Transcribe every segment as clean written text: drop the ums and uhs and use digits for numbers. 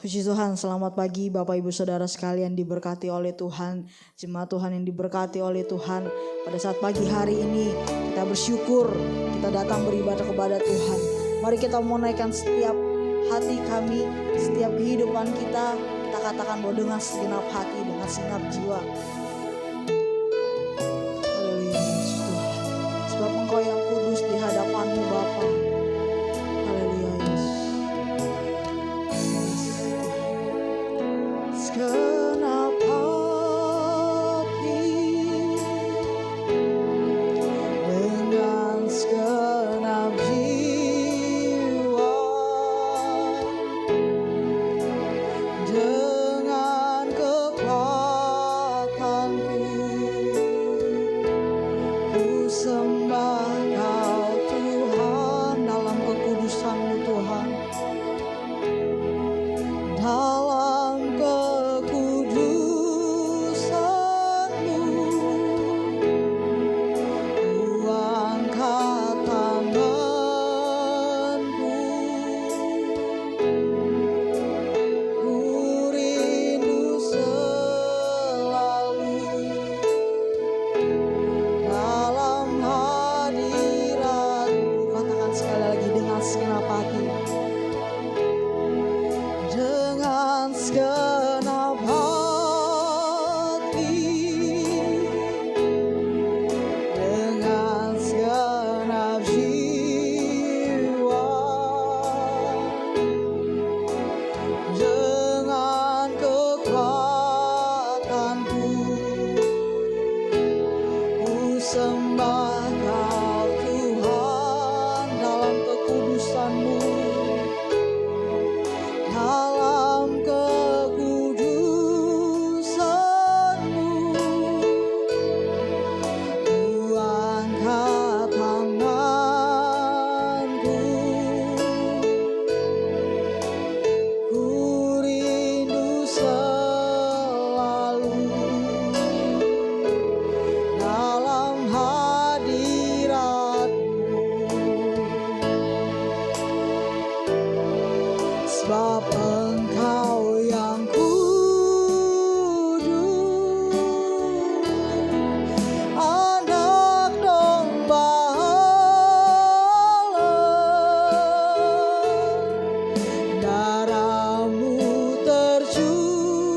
Puji Tuhan, selamat pagi Bapak Ibu Saudara sekalian diberkati oleh Tuhan. Jemaat Tuhan yang diberkati oleh Tuhan. Pada saat pagi hari ini kita bersyukur, kita datang beribadah kepada Tuhan. Mari kita menaikkan setiap hati kami, setiap kehidupan kita katakan bahwa dengan segenap hati, dengan segenap jiwa. Haleluya Yesus Tuhan. Sebab Engkau yang kudus di hadapan-Mu Bapa. Haleluya Yesus. Segenap hati dengan segenap jiwa, dengan kekuatanku ku sembah Kau Tuhan, dalam kekudusan-Mu Tuhan, dalam kekudusan-Mu ku angkat tanganku, ku rindu selalu dalam hadirat-Mu. Katakan sekali lagi dengan segenap hati. Dengan segenap hati, dengan segenap jiwa, dengan kekuatanku ku sembah Kau Tuhan, dalam kekudusan-Mu, dalam kekudusan-Mu ku angkat tanganku, ku rindu selalu dalam hadirat-Mu. Sebab Engkau yang kudus, Anak Domba Allah, darah-Mu tercurah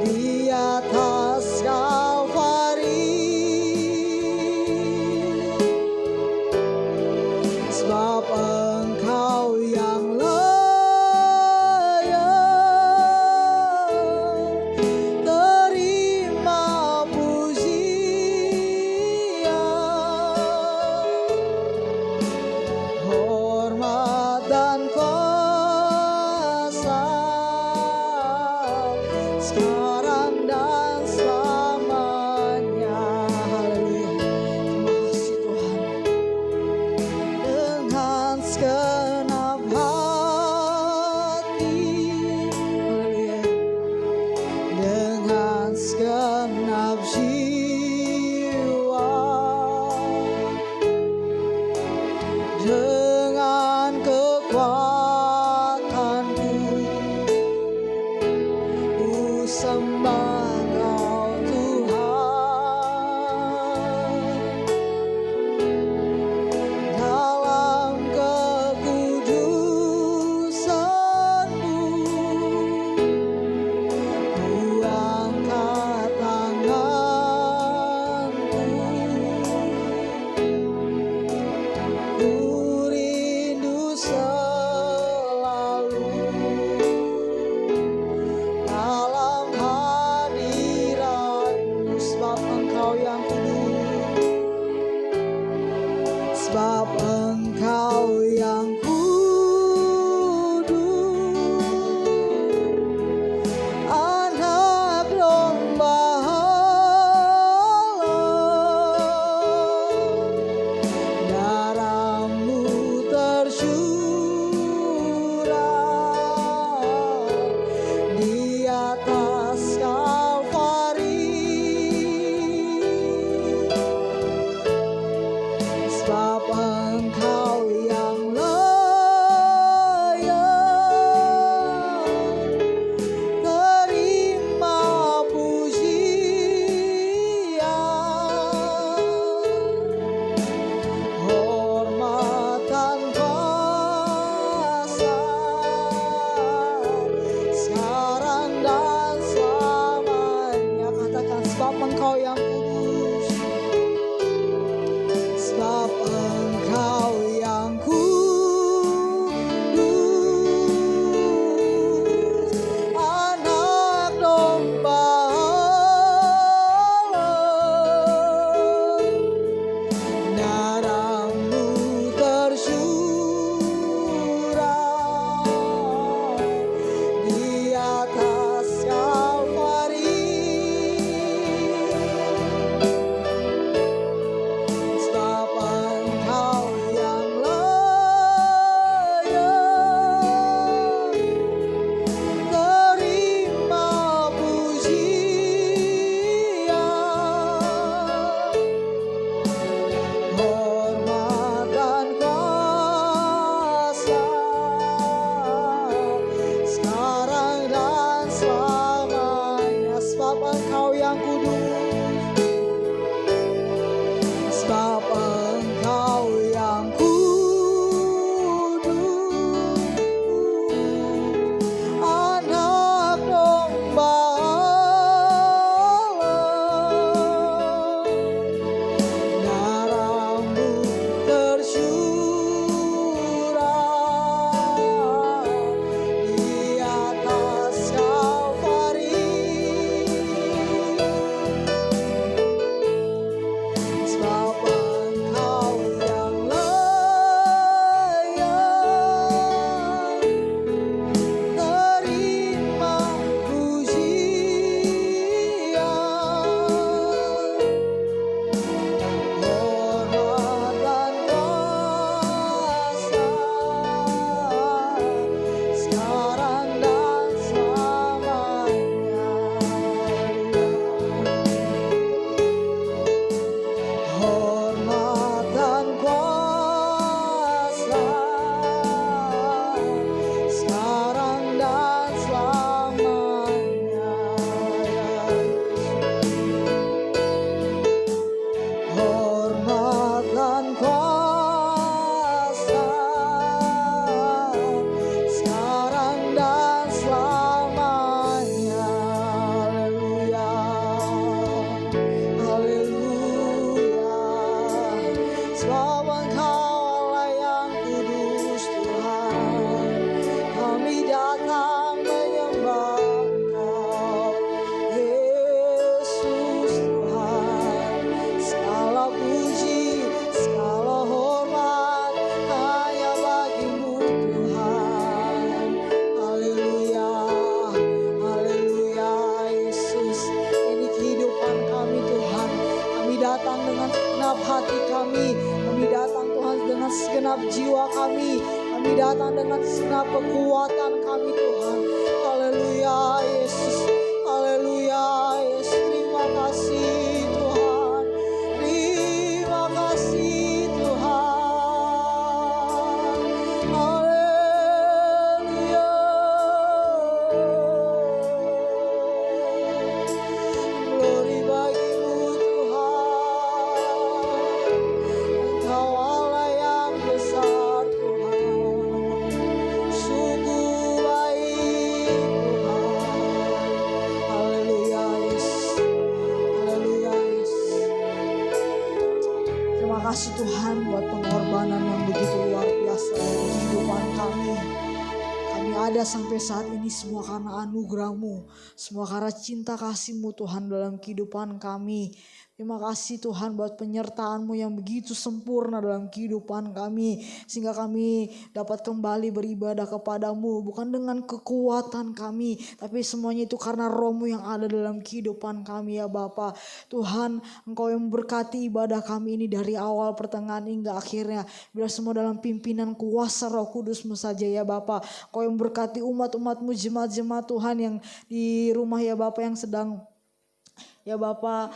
di atas Kalvari. Sebab Engkau yang layak terima pujian, hormat dan kuasa, sekarang dan selamanya. Haleluya. Terima kasih Tuhan. Dengan segenap hati, haleluya, dengan segenap jiwa, dengan kekuatanku ku sembah Kau Tuhan, dalam kekudusan-Mu kami. Kami datang dengan segenap kekuatan kami Tuhan. Haleluya Yesus. Haleluya Yesus. Terima kasih Tuhan. Terima kasih Tuhan. Haleluya. Glory bagimu Tuhan. Engkau Allah yang besar Tuhan. Sungguh baik Tuhan. Haleluya Yesus. Haleluya Yesus. Terima kasih Tuhan buat pengorbanan yang begitu luar biasa dalam kehidupan kami. Kami ada sampai saat ini semua karena anugerah-Mu, semua karena cinta kasih-Mu Tuhan dalam kehidupan kami. Terima kasih Tuhan buat penyertaan-Mu yang begitu sempurna dalam kehidupan kami. Sehingga kami dapat kembali beribadah kepada-Mu. Bukan dengan kekuatan kami, tapi semuanya itu karena Roh-Mu yang ada dalam kehidupan kami ya Bapa. Tuhan, Engkau yang memberkati ibadah kami ini dari awal, pertengahan hingga akhirnya. Biar semua dalam pimpinan kuasa Roh Kudus-Mu saja ya Bapa. Engkau yang memberkati umat-umat-Mu, jemaat-jemaat Tuhan yang di rumah ya Bapa, yang sedang ya Bapa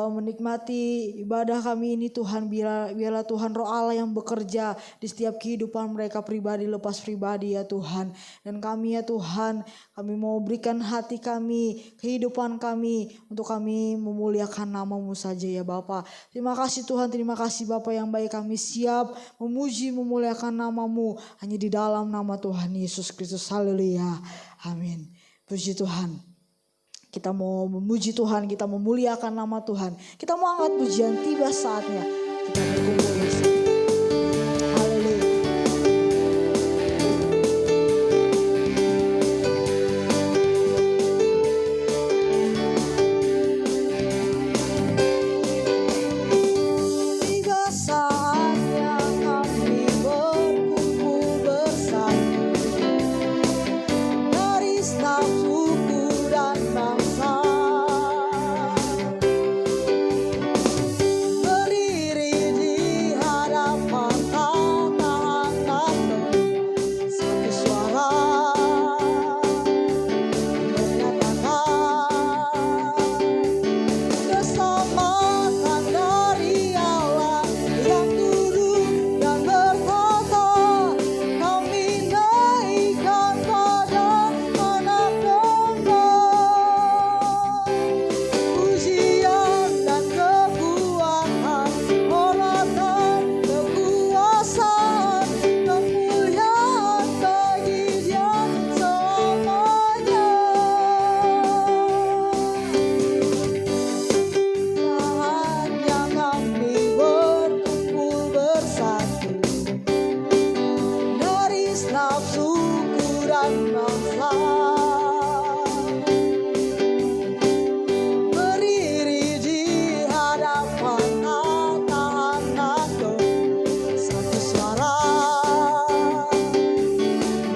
menikmati ibadah kami ini Tuhan. Biarlah Tuhan Roh Allah yang bekerja di setiap kehidupan mereka pribadi lepas pribadi ya Tuhan. Dan kami ya Tuhan, kami mau berikan hati kami, kehidupan kami untuk kami memuliakan nama-Mu saja ya Bapa. Terima kasih Tuhan, terima kasih Bapa yang baik. Kami siap memuji memuliakan nama-Mu hanya di dalam nama Tuhan Yesus Kristus. Haleluya. Amin. Puji Tuhan. Kita mau memuji Tuhan, kita memuliakan nama Tuhan. Kita mau angkat pujian, tiba saatnya kita berkumpul bersama. Haleluya. Tiba saatnya kami berkumpul bersama dari setiap suku dan bangsa. Berdiri di hadapan anak-anak satu suara menyatakan keselamatan dari Allah yang duduk dan bertata. Kami naikkan pada anak domba. Pujian dan kekuatan, hormatan, kekuasaan, kemuliaan bagi Dia selamanya. Saatnya kami berkumpul bersatu dari setiap suku dan bangsa. Berdiri di hadapan anak-anak satu suara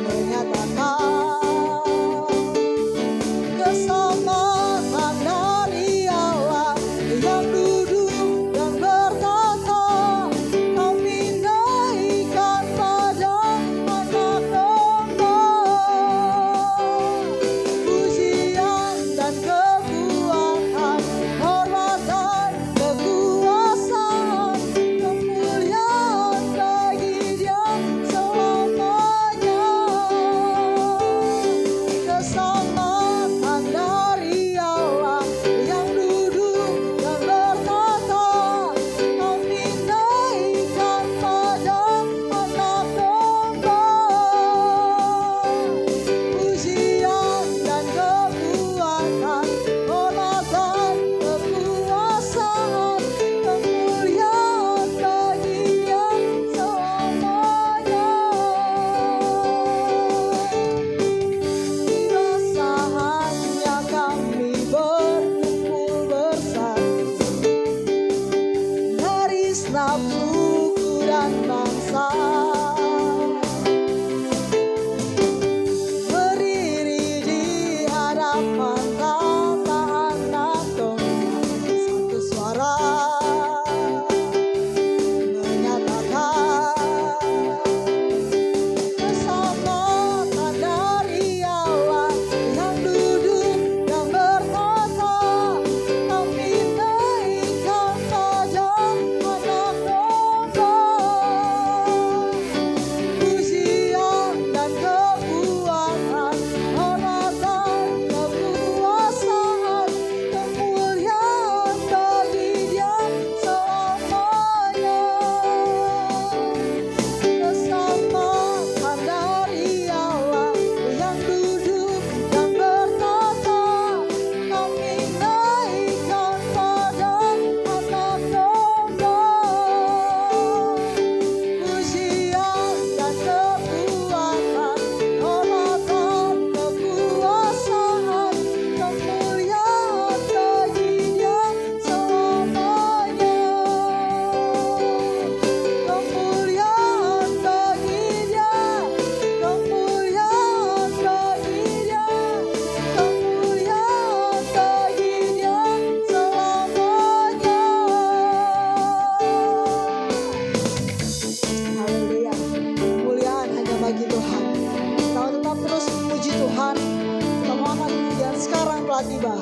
menyatakan keselamatan dari Allah yang duduk dan bertata. Kami naikkan pada anak domba. bagi Tuhan. Kita tetap terus memuji Tuhan. Kita mau akan dan sekarang telah tiba.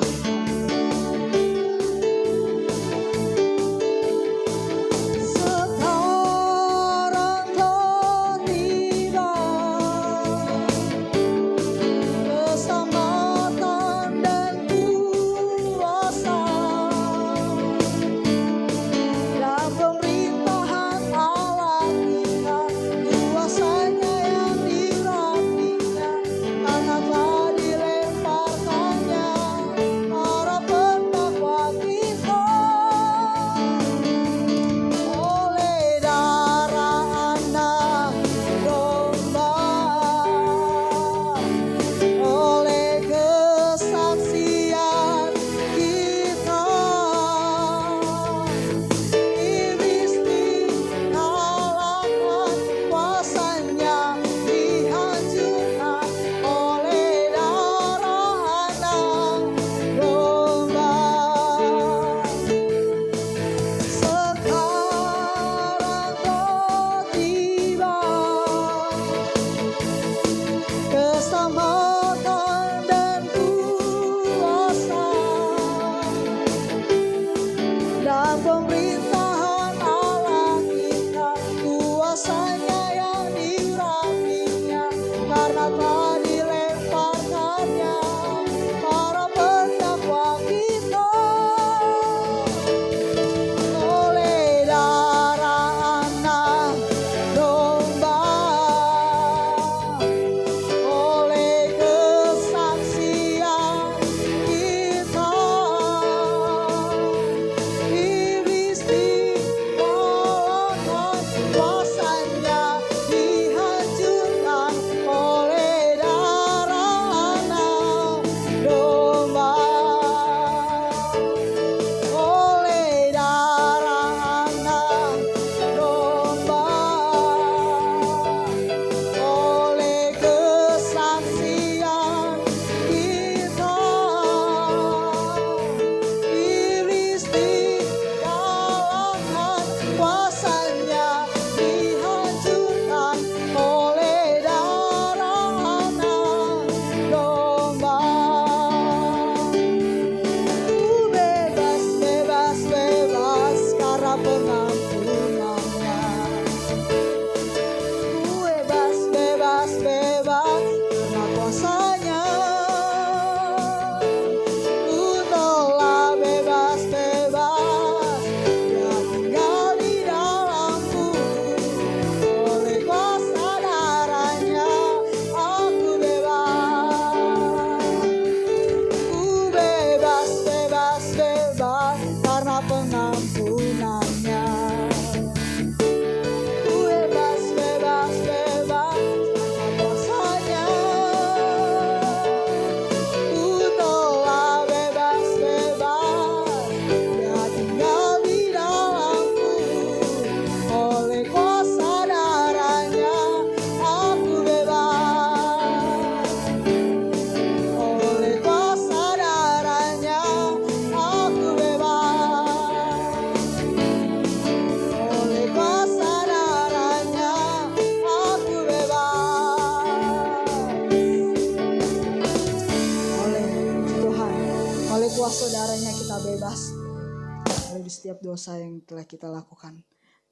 Setiap dosa yang telah kita lakukan.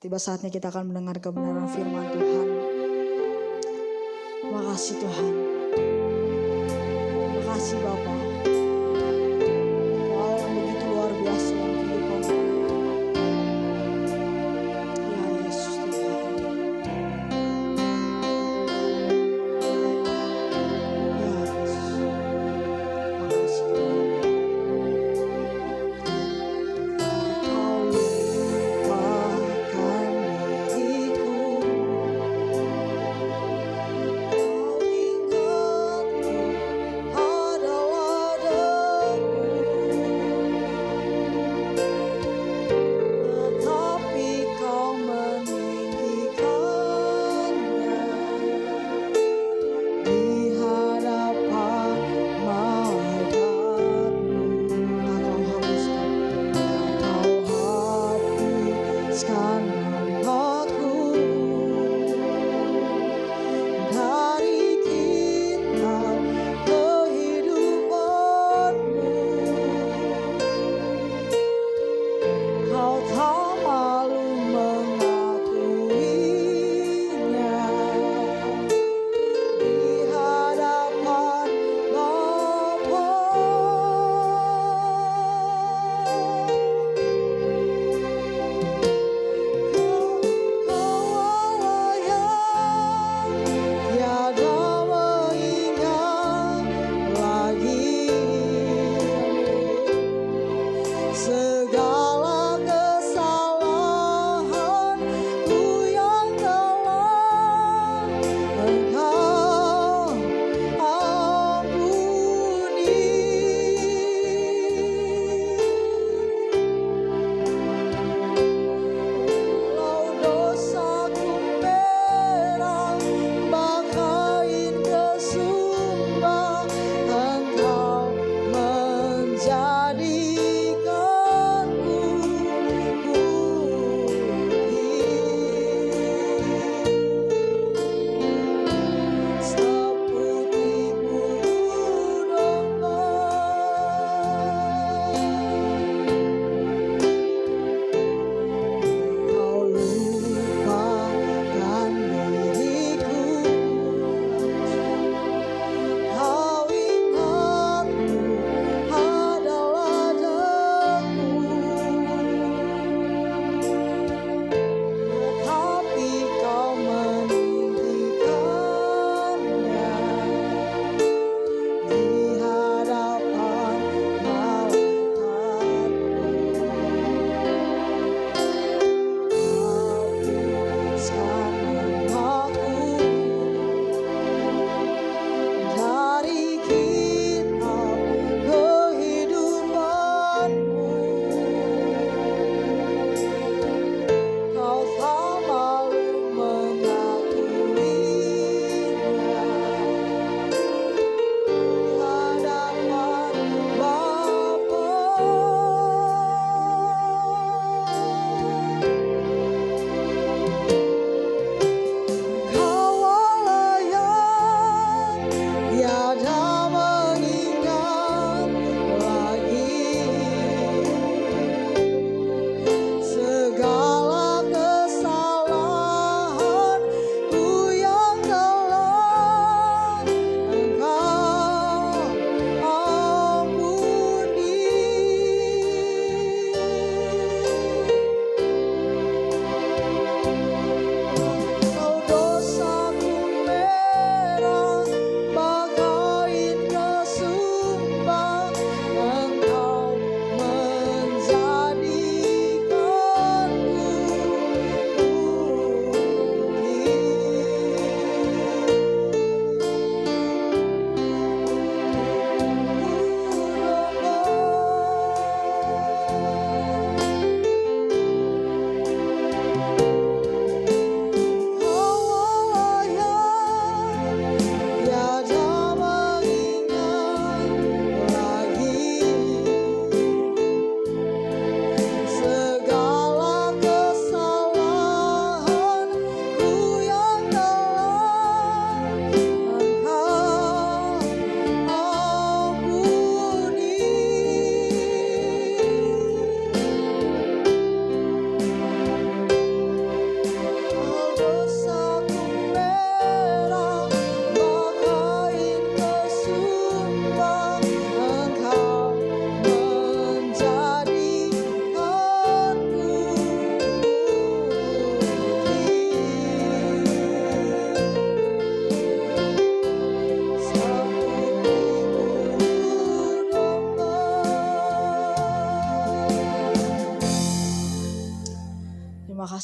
Tiba saatnya kita akan mendengar kebenaran firman Tuhan. Terima kasih Tuhan. Terima kasih Bapa. Hal yang begitu luar biasa dalam kehidupan kami. Ya Yesus Tuhan. Ya Yesus. Terima kasih Tuhan. Adalah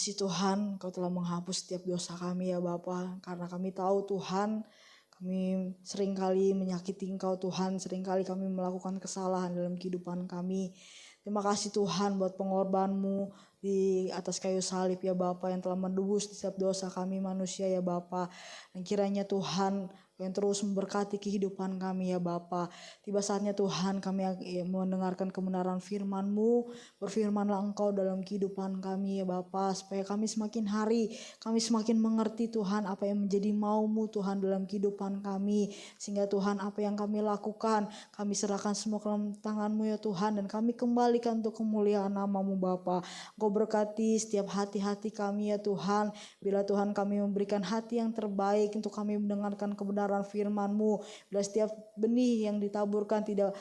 kasih Tuhan, Kau telah menghapus setiap dosa kami ya Bapa. Karena kami tahu Tuhan, kami seringkali menyakiti Engkau Tuhan, seringkali kami melakukan kesalahan dalam kehidupan kami. Terima kasih Tuhan buat pengorban-Mu di atas kayu salib ya Bapa, yang telah menebus setiap dosa kami manusia ya Bapa. Dan kiranya Tuhan yang terus memberkati kehidupan kami ya Bapa. Tiba saatnya Tuhan kami mendengarkan kebenaran firman-Mu. Berfirmanlah Engkau dalam kehidupan kami ya Bapa, supaya kami semakin hari kami semakin mengerti Tuhan apa yang menjadi mau-Mu Tuhan dalam kehidupan kami. Sehingga Tuhan apa yang kami lakukan kami serahkan semua ke dalam tangan-Mu ya Tuhan, dan kami kembalikan untuk kemuliaan nama-Mu Bapa. Engkau berkati setiap hati-hati kami ya Tuhan. Bila Tuhan kami memberikan hati yang terbaik untuk kami mendengarkan kebenaran firman-Mu. Bila setiap benih yang ditaburkan tidak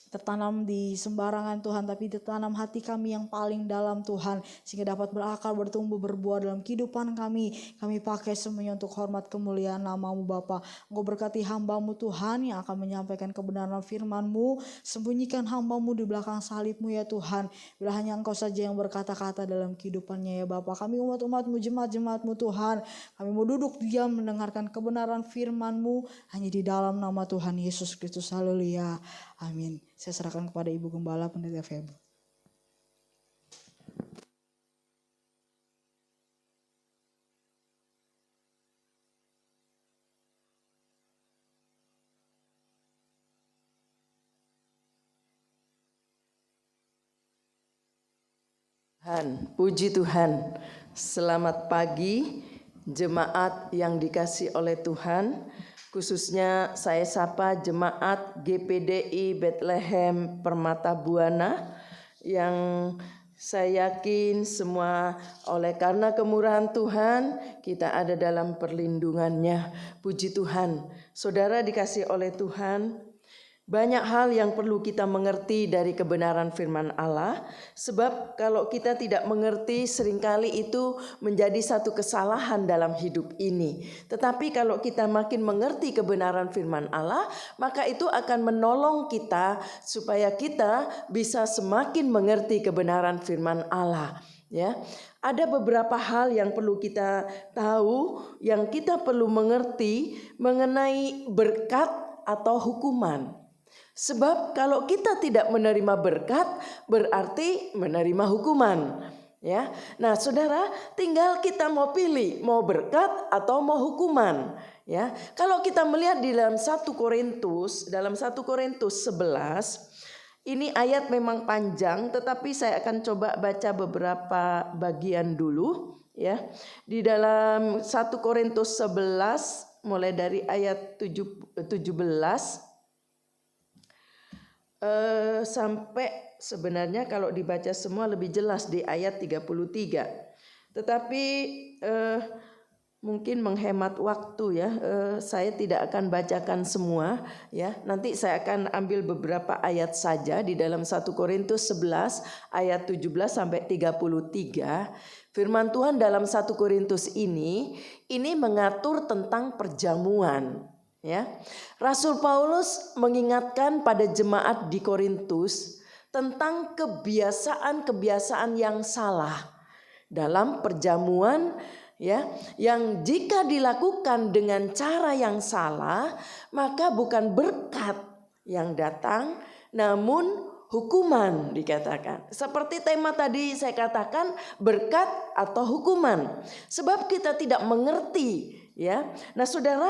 tertanam di sembarangan Tuhan, tapi ditanam hati kami yang paling dalam Tuhan, sehingga dapat berakar, bertumbuh, berbuah dalam kehidupan kami. Kami pakai semuanya untuk hormat kemuliaan nama-Mu Bapa. Engkau berkati hamba-Mu Tuhan yang akan menyampaikan kebenaran firman-Mu. Sembunyikan hamba-Mu di belakang salib-Mu ya Tuhan. Bila hanya Engkau saja yang berkata-kata dalam kehidupannya ya Bapa. Kami umat-umat-Mu, jemaat-jemaat-Mu Tuhan, kami mau duduk diam mendengarkan kebenaran firman-Mu hanya di dalam nama Tuhan Yesus Kristus. Haleluya. Amin. Saya serahkan kepada Ibu Gembala Pendeta Febri. Puji Tuhan. Selamat pagi jemaat yang dikasihi oleh Tuhan. Khususnya saya sapa jemaat GPDI Bethlehem Permata Buana yang saya yakin semua oleh karena kemurahan Tuhan kita ada dalam perlindungannya. Puji Tuhan. Saudara dikasihi oleh Tuhan, banyak hal yang perlu kita mengerti dari kebenaran firman Allah. Sebab kalau kita tidak mengerti, seringkali itu menjadi satu kesalahan dalam hidup ini. Tetapi kalau kita makin mengerti kebenaran firman Allah, maka itu akan menolong kita supaya kita bisa semakin mengerti kebenaran firman Allah. Ya, ada beberapa hal yang perlu kita tahu, yang kita perlu mengerti mengenai berkat atau hukuman. Sebab kalau kita tidak menerima berkat berarti menerima hukuman, ya. Nah, Saudara, tinggal kita mau pilih mau berkat atau mau hukuman, ya. Kalau kita melihat di dalam 1 Korintus 11, ini ayat memang panjang tetapi saya akan coba baca beberapa bagian dulu, ya. Di dalam 1 Korintus 11 mulai dari ayat 17 sampai sebenarnya kalau dibaca semua lebih jelas di ayat 33. Tetapi mungkin menghemat waktu ya, saya tidak akan bacakan semua ya. Nanti saya akan ambil beberapa ayat saja di dalam 1 Korintus 11 ayat 17 sampai 33. Firman Tuhan dalam 1 Korintus ini mengatur tentang perjamuan. Ya, Rasul Paulus mengingatkan pada jemaat di Korintus tentang kebiasaan-kebiasaan yang salah dalam perjamuan, ya, yang jika dilakukan dengan cara yang salah maka bukan berkat yang datang namun hukuman dikatakan. Seperti tema tadi saya katakan, berkat atau hukuman. Sebab kita tidak mengerti, ya. Nah, Saudara,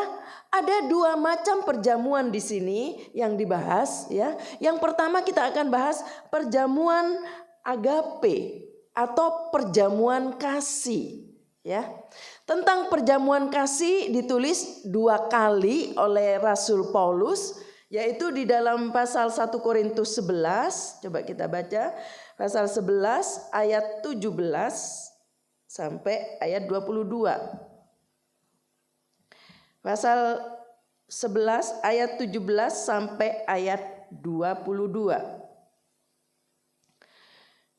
ada 2 macam perjamuan di sini yang dibahas, ya. Yang pertama kita akan bahas perjamuan agape atau perjamuan kasih, ya. Tentang perjamuan kasih ditulis 2 kali oleh Rasul Paulus, yaitu di dalam pasal 1 Korintus 11. Coba kita baca pasal 11 ayat 17 sampai ayat 22. Pasal 11 ayat 17 sampai ayat 22.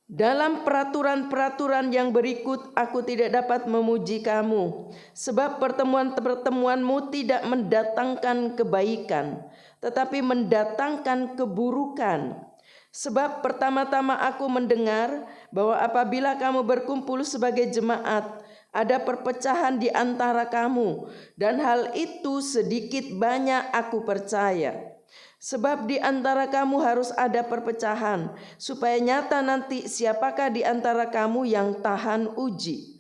Dalam peraturan-peraturan yang berikut aku tidak dapat memuji kamu, sebab pertemuan-pertemuanmu tidak mendatangkan kebaikan, tetapi mendatangkan keburukan. Sebab pertama-tama aku mendengar bahwa apabila kamu berkumpul sebagai jemaat, ada perpecahan di antara kamu, dan hal itu sedikit banyak aku percaya. Sebab di antara kamu harus ada perpecahan, supaya nyata nanti siapakah di antara kamu yang tahan uji.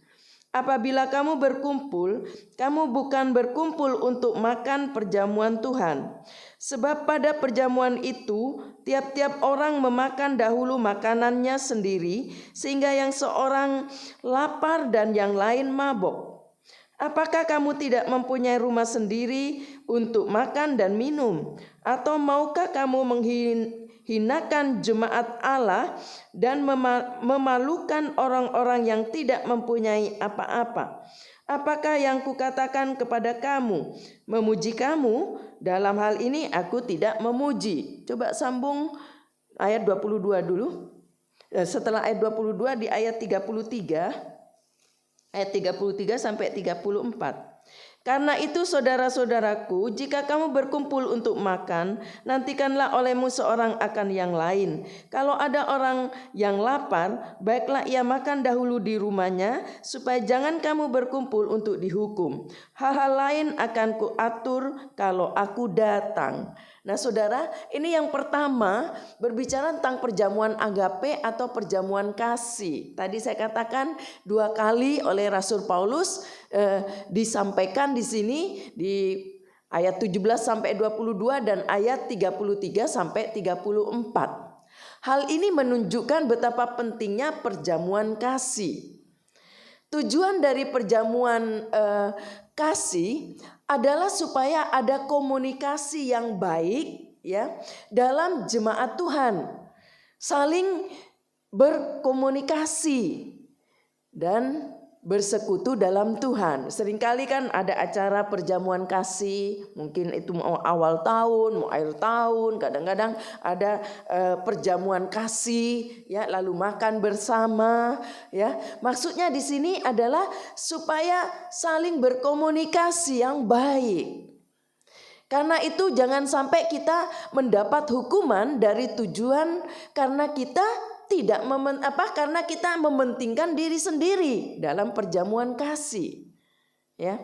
Apabila kamu berkumpul, kamu bukan berkumpul untuk makan perjamuan Tuhan. Sebab pada perjamuan itu, tiap-tiap orang memakan dahulu makanannya sendiri, sehingga yang seorang lapar dan yang lain mabok. Apakah kamu tidak mempunyai rumah sendiri untuk makan dan minum? Atau maukah kamu menghinakan jemaat Allah dan memalukan orang-orang yang tidak mempunyai apa-apa? Apakah yang kukatakan kepada kamu? Memuji kamu? Dalam hal ini aku tidak memuji. Coba sambung ayat 22 dulu. Setelah ayat 22 di ayat 33. Ayat 33 sampai 34. Karena itu saudara-saudaraku, jika kamu berkumpul untuk makan, nantikanlah olehmu seorang akan yang lain. Kalau ada orang yang lapar, baiklah ia makan dahulu di rumahnya, supaya jangan kamu berkumpul untuk dihukum. Hal-hal lain akan kuatur kalau aku datang. Nah saudara, ini yang pertama berbicara tentang perjamuan agape atau perjamuan kasih. Tadi saya katakan 2 kali oleh Rasul Paulus disampaikan di sini di ayat 17 sampai 22 dan ayat 33 sampai 34. Hal ini menunjukkan betapa pentingnya perjamuan kasih. Tujuan dari perjamuan kasih adalah supaya ada komunikasi yang baik ya dalam jemaat Tuhan, saling berkomunikasi dan bersekutu dalam Tuhan. Seringkali kan ada acara perjamuan kasih, mungkin itu mau awal tahun, mau akhir tahun, kadang-kadang ada perjamuan kasih ya, lalu makan bersama ya. Maksudnya di sini adalah supaya saling berkomunikasi yang baik. Karena itu jangan sampai kita mendapat hukuman dari tujuan karena kita karena kita mementingkan diri sendiri dalam perjamuan kasih. Ya.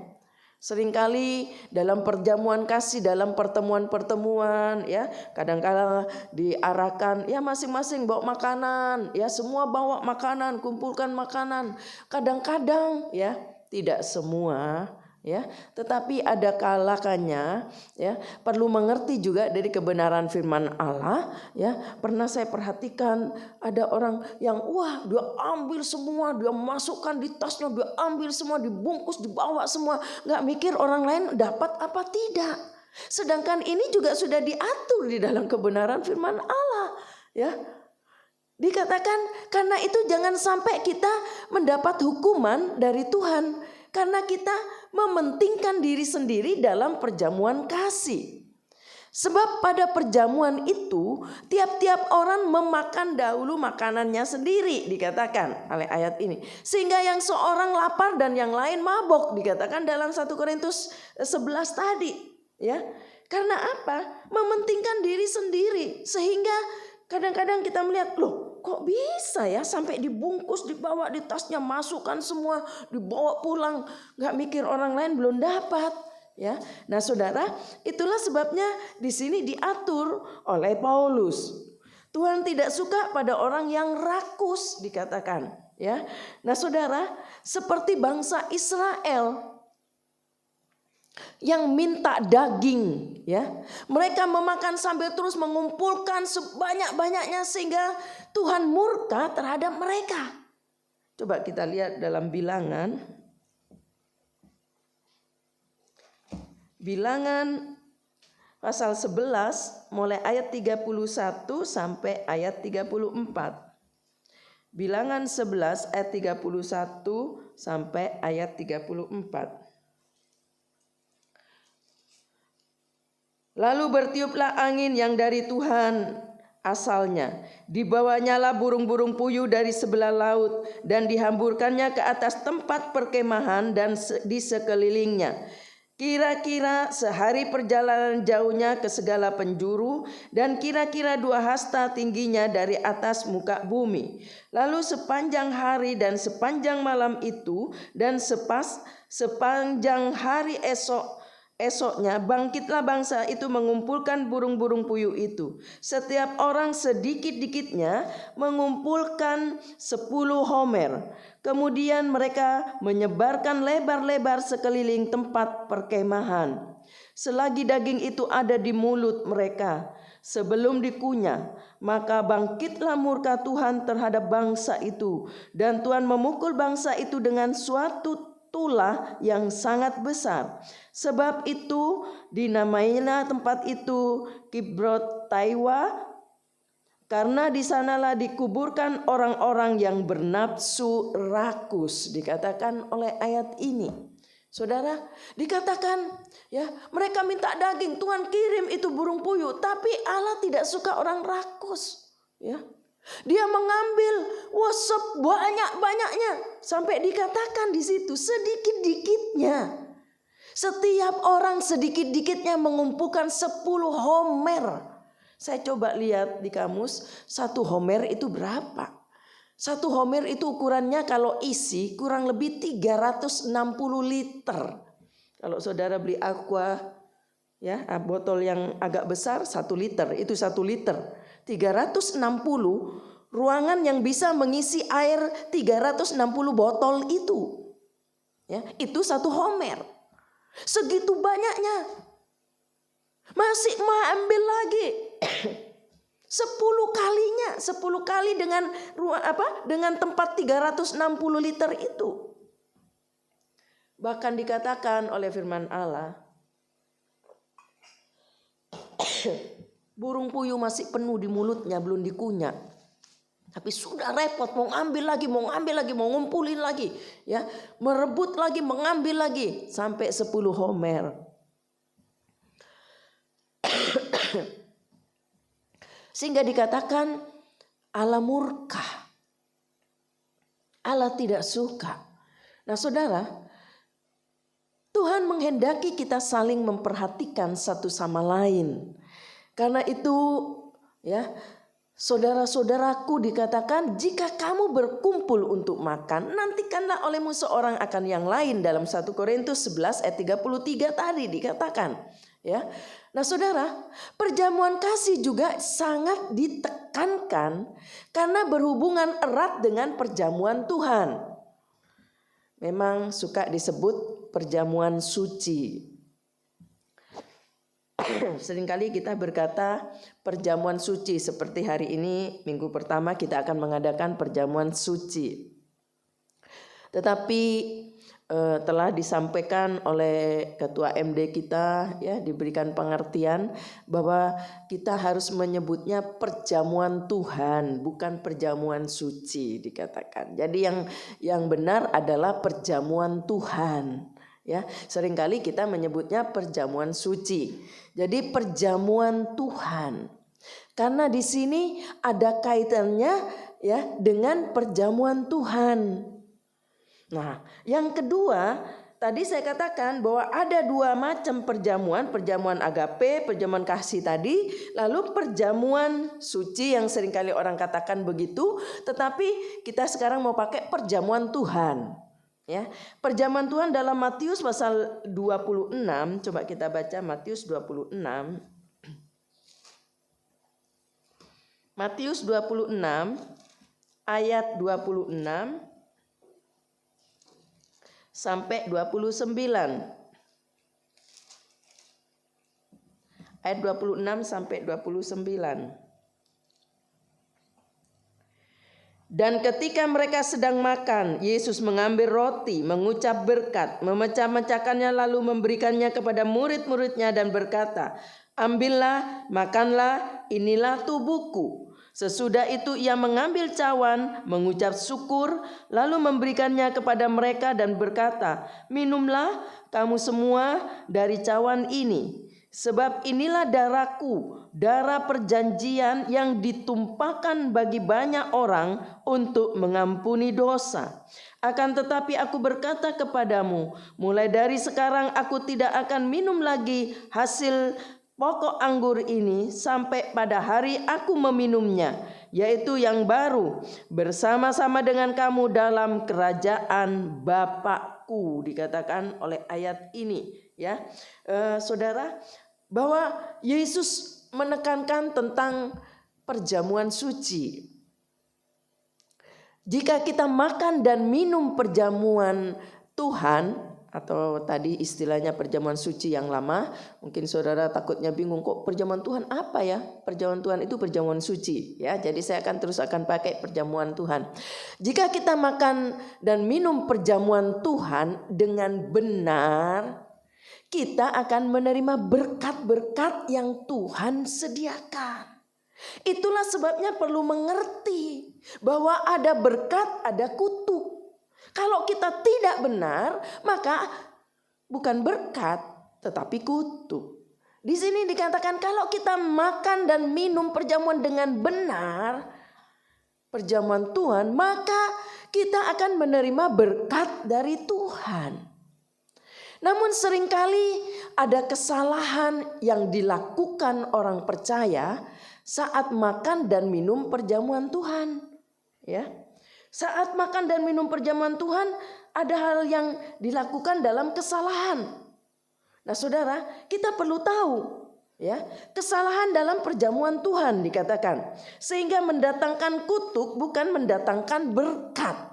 Seringkali dalam perjamuan kasih, dalam pertemuan-pertemuan ya, kadang-kadang diarahkan ya masing-masing bawa makanan, ya semua bawa makanan, kumpulkan makanan. Kadang-kadang ya tidak semua ya, tetapi ada kalakannya ya, perlu mengerti juga dari kebenaran firman Allah ya. Pernah saya perhatikan ada orang yang dia ambil semua, dia masukkan di tasnya, dia ambil semua, dibungkus, dibawa semua, nggak mikir orang lain dapat apa tidak. Sedangkan ini juga sudah diatur di dalam kebenaran firman Allah ya. Dikatakan karena itu jangan sampai kita mendapat hukuman dari Tuhan karena kita mementingkan diri sendiri dalam perjamuan kasih. Sebab pada perjamuan itu tiap-tiap orang memakan dahulu makanannya sendiri, dikatakan oleh ayat ini. Sehingga yang seorang lapar dan yang lain mabok, dikatakan dalam 1 Korintus 11 tadi. Ya, karena apa? Mementingkan diri sendiri. Sehingga kadang-kadang kita melihat, kok bisa ya sampai dibungkus, dibawa di tasnya, masukkan semua, dibawa pulang, nggak mikir orang lain belum dapat, ya. Nah, saudara, itulah sebabnya di sini diatur oleh Paulus. Tuhan tidak suka pada orang yang rakus, dikatakan, ya. Nah, saudara, seperti bangsa Israel yang minta daging ya, mereka memakan sambil terus mengumpulkan sebanyak-banyaknya sehingga Tuhan murka terhadap mereka. Coba kita lihat dalam Bilangan pasal 11 mulai ayat 31 sampai ayat 34. Bilangan 11 ayat 31 sampai ayat 34. Lalu bertiuplah angin yang dari Tuhan asalnya. Dibawanyalah burung-burung puyuh dari sebelah laut dan dihamburkannya ke atas tempat perkemahan dan di sekelilingnya. Kira-kira sehari perjalanan jauhnya ke segala penjuru, dan kira-kira 2 hasta tingginya dari atas muka bumi. Lalu sepanjang hari dan sepanjang malam itu, dan sepanjang hari esoknya bangkitlah bangsa itu mengumpulkan burung-burung puyuh itu. Setiap orang sedikit-dikitnya mengumpulkan 10 homer. Kemudian mereka menyebarkan lebar-lebar sekeliling tempat perkemahan. Selagi daging itu ada di mulut mereka sebelum dikunyah, maka bangkitlah murka Tuhan terhadap bangsa itu, dan Tuhan memukul bangsa itu dengan suatu tulah yang sangat besar. Sebab itu dinamainya tempat itu Kibrot Taiwa, karena di sanalah dikuburkan orang-orang yang bernafsu rakus. Dikatakan oleh ayat ini, saudara, dikatakan ya, mereka minta daging, Tuhan kirim itu burung puyuh, tapi Allah tidak suka orang rakus, ya. Dia mengambil banyak-banyaknya, sampai dikatakan di situ sedikit-dikitnya. Setiap orang sedikit-dikitnya mengumpulkan 10 homer. Saya coba lihat di kamus, 1 homer itu berapa? 1 homer itu ukurannya kalau isi kurang lebih 360 liter. Kalau saudara beli aqua, ya, botol yang agak besar 1 liter, itu 1 liter. 360 ruangan yang bisa mengisi air 360 botol itu. Ya, itu 1 homer. Segitu banyaknya. Masih mau ambil lagi 10 kalinya, 10 kali dengan tempat 360 liter itu. Bahkan dikatakan oleh firman Allah, burung puyuh masih penuh di mulutnya, belum dikunyah. Tapi sudah repot, mau ambil lagi, mau ngumpulin lagi, ya, merebut lagi, mengambil lagi sampai 10 homer. Sehingga dikatakan Allah murka. Allah tidak suka. Nah, saudara, Tuhan menghendaki kita saling memperhatikan satu sama lain. Karena itu, ya, saudara-saudaraku, dikatakan jika kamu berkumpul untuk makan, nantikanlah olehmu seorang akan yang lain, dalam 1 Korintus 11 ayat 33 tadi dikatakan, ya. Nah, saudara, perjamuan kasih juga sangat ditekankan karena berhubungan erat dengan perjamuan Tuhan. Memang suka disebut perjamuan suci. Seringkali kita berkata perjamuan suci, seperti hari ini minggu pertama kita akan mengadakan perjamuan suci. Tetapi telah disampaikan oleh ketua MD kita, ya, diberikan pengertian bahwa kita harus menyebutnya perjamuan Tuhan, bukan perjamuan suci dikatakan. Jadi yang benar adalah perjamuan Tuhan. Ya, seringkali kita menyebutnya perjamuan suci. Jadi perjamuan Tuhan. Karena di sini ada kaitannya, ya, dengan perjamuan Tuhan. Nah, yang kedua, tadi saya katakan bahwa ada 2 macam perjamuan, perjamuan agape, perjamuan kasih tadi, lalu perjamuan suci yang seringkali orang katakan begitu, tetapi kita sekarang mau pakai perjamuan Tuhan. Ya, perjamuan Tuhan dalam Matius pasal 26, coba kita baca Matius 26. Matius 26 ayat 26 sampai 29. Ayat 26 sampai 29. Dan ketika mereka sedang makan, Yesus mengambil roti, mengucap berkat, memecah-mecahkannya lalu memberikannya kepada murid-muridnya dan berkata, "Ambillah, makanlah, inilah tubuhku." Sesudah itu ia mengambil cawan, mengucap syukur, lalu memberikannya kepada mereka dan berkata, "Minumlah kamu semua dari cawan ini. Sebab inilah darahku, darah perjanjian yang ditumpahkan bagi banyak orang untuk mengampuni dosa. Akan tetapi aku berkata kepadamu, mulai dari sekarang aku tidak akan minum lagi hasil pokok anggur ini sampai pada hari aku meminumnya, yaitu yang baru, bersama-sama dengan kamu dalam kerajaan Bapakku. Dikatakan oleh ayat ini, ya, saudara, bahwa Yesus menekankan tentang perjamuan suci. Jika kita makan dan minum perjamuan Tuhan, atau tadi istilahnya perjamuan suci yang lama, mungkin saudara takutnya bingung, kok perjamuan Tuhan apa ya? Perjamuan Tuhan itu perjamuan suci, ya. Jadi saya akan pakai perjamuan Tuhan. Jika kita makan dan minum perjamuan Tuhan dengan benar, kita akan menerima berkat-berkat yang Tuhan sediakan. Itulah sebabnya perlu mengerti bahwa ada berkat, ada kutuk. Kalau kita tidak benar, maka bukan berkat, tetapi kutuk. Di sini dikatakan kalau kita makan dan minum perjamuan dengan benar, perjamuan Tuhan, maka kita akan menerima berkat dari Tuhan. Namun seringkali ada kesalahan yang dilakukan orang percaya saat makan dan minum perjamuan Tuhan. Ya, saat makan dan minum perjamuan Tuhan ada hal yang dilakukan dalam kesalahan. Nah, saudara, kita perlu tahu, ya, kesalahan dalam perjamuan Tuhan dikatakan sehingga mendatangkan kutuk, bukan mendatangkan berkat.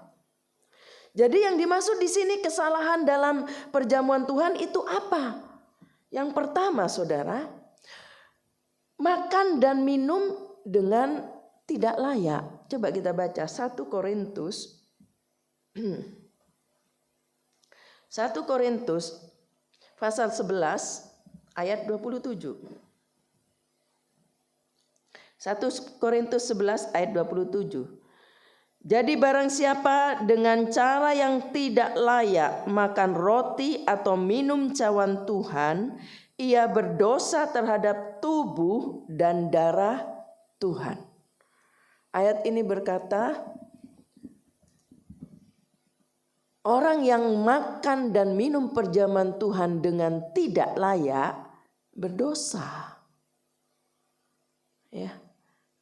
Jadi yang dimaksud di sini kesalahan dalam perjamuan Tuhan itu apa? Yang pertama, saudara, makan dan minum dengan tidak layak. Coba kita baca 1 Korintus 1 pasal 11 ayat 27. 1 Korintus 11 ayat 27. Jadi barang siapa dengan cara yang tidak layak makan roti atau minum cawan Tuhan, ia berdosa terhadap tubuh dan darah Tuhan. Ayat ini berkata, orang yang makan dan minum perjamuan Tuhan dengan tidak layak berdosa. Ya,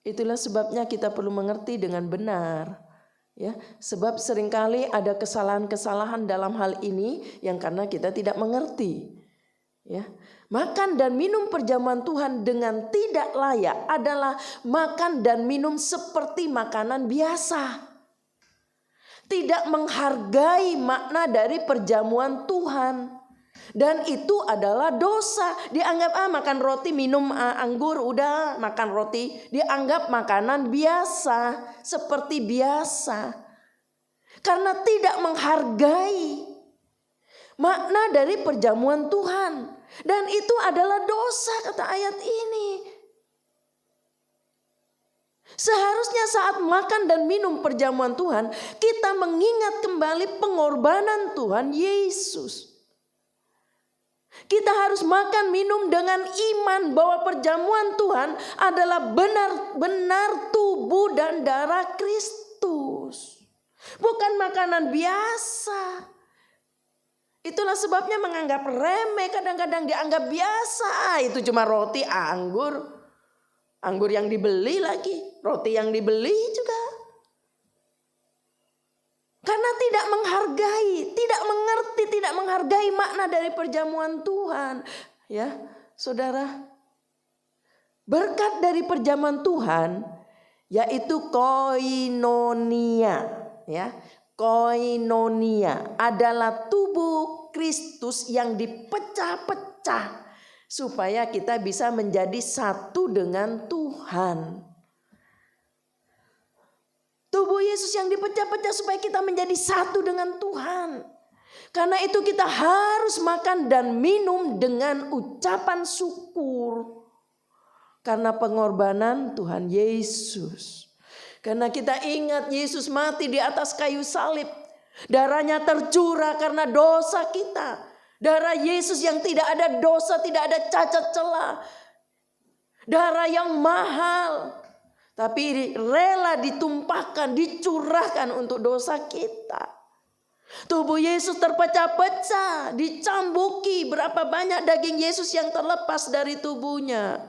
itulah sebabnya kita perlu mengerti dengan benar. Ya, sebab seringkali ada kesalahan-kesalahan dalam hal ini yang karena kita tidak mengerti. Ya, makan dan minum perjamuan Tuhan dengan tidak layak adalah makan dan minum seperti makanan biasa. Tidak menghargai makna dari perjamuan Tuhan. Dan itu adalah dosa. Dianggap makan roti, minum anggur, udah makan roti, dianggap makanan biasa, seperti biasa. Karena tidak menghargai makna dari perjamuan Tuhan. Dan itu adalah dosa, kata ayat ini. Seharusnya saat makan dan minum perjamuan Tuhan, kita mengingat kembali pengorbanan Tuhan Yesus. Kita harus makan minum dengan iman bahwa perjamuan Tuhan adalah benar-benar tubuh dan darah Kristus. Bukan makanan biasa. Itulah sebabnya menganggap remeh, kadang-kadang dianggap biasa. Itu cuma roti, anggur. Anggur yang dibeli lagi, roti yang dibeli juga. Karena tidak menghargai, tidak mengerti, tidak menghargai makna dari perjamuan Tuhan. Ya, saudara, berkat dari perjamuan Tuhan yaitu koinonia, ya. Koinonia adalah tubuh Kristus yang dipecah-pecah supaya kita bisa menjadi satu dengan Tuhan. Tubuh Yesus yang dipecah-pecah supaya kita menjadi satu dengan Tuhan. Karena itu kita harus makan dan minum dengan ucapan syukur. Karena pengorbanan Tuhan Yesus. Karena kita ingat Yesus mati di atas kayu salib. Darahnya tercurah karena dosa kita. Darah Yesus yang tidak ada dosa, tidak ada cacat celah. Darah yang mahal, tapi rela ditumpahkan, dicurahkan untuk dosa kita. Tubuh Yesus terpecah-pecah, dicambuki. Berapa banyak daging Yesus yang terlepas dari tubuhnya.